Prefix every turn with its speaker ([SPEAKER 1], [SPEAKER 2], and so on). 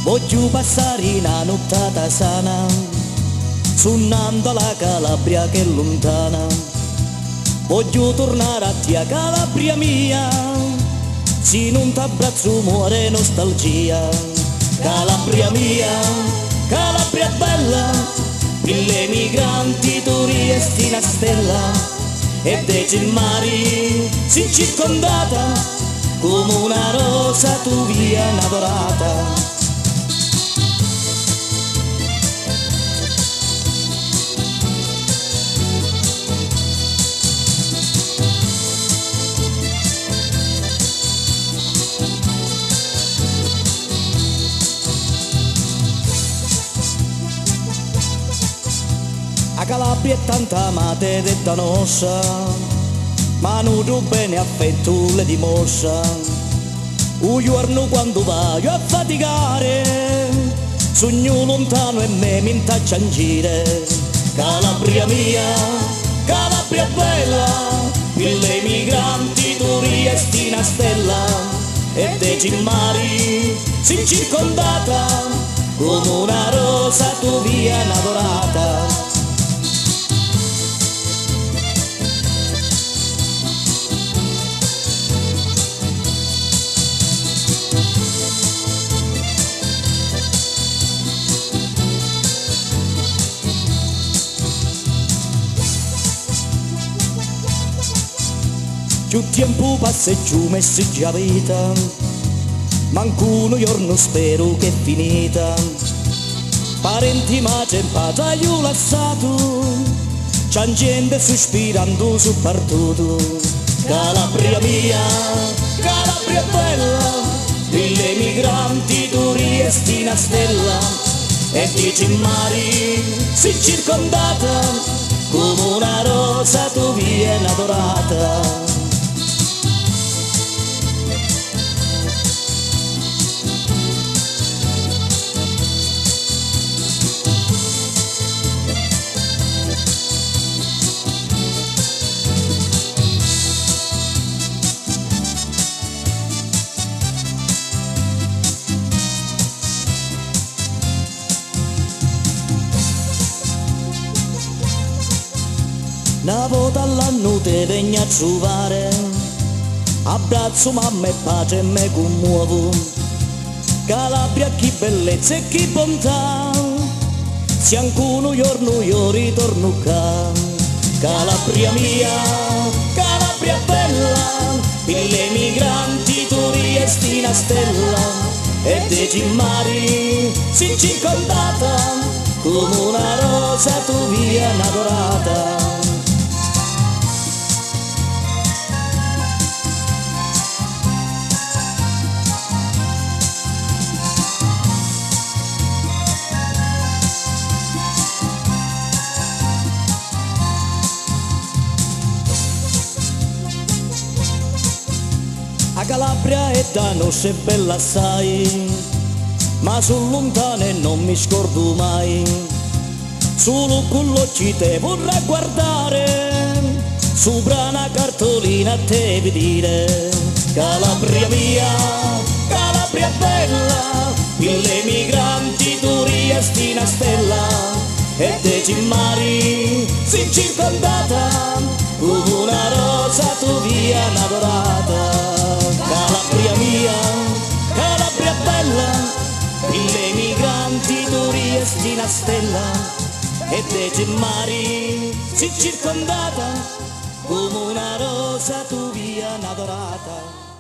[SPEAKER 1] Voglio passare una nottata sana, suonando la Calabria che è lontana. Voglio tornare a te, Calabria mia, se non t'abbraccio muore nostalgia. Calabria mia, Calabria bella, mille migranti tu riesti una stella. E dei mari si circondata, come una rosa tu via innamorata. A Calabria è tanta amata ed è danosa, ma non tu bene affetto le dimostra. Un giorno quando vai a faticare, sogno lontano e me mi intaccia in gire. Calabria mia, Calabria bella, mille migranti tu riesti una stella. E dei mari si circondata, come una rosa tu via innamorata. Più tempo passa e giù messi già vita, manco un giorno spero che è finita. Parenti ma c'è impata io lasciato, c'è gente sospirando su partuto. Calabria mia, Calabria bella, mille migranti tu riesti una stella. E dici mari si circondata, come una rosa tu vieni adorata. Una volta all'anno te vengo a trovare, abbraccio mamma e pace e me commuovo. Calabria che bellezza e che bontà, se ancora un giorno io ritorno qua. Calabria mia, Calabria bella, mille migranti tu riesti una stella. E dei mari si circondata, come una rosa tu via innamorata. La Calabria è danosa e bella assai, ma sono lontana e non mi scordo mai. Solo con l'occhio te vorrei guardare, sopra una cartolina a te vedere. Calabria mia, Calabria bella, mille migranti tu riesti una stella. E dei mari si circondata, come una rosa tu via innamorata. Calabria mia, Calabria bella, mille migranti tu riesti una stella. E dei mari si circondata, come una rosa tu via innamorata.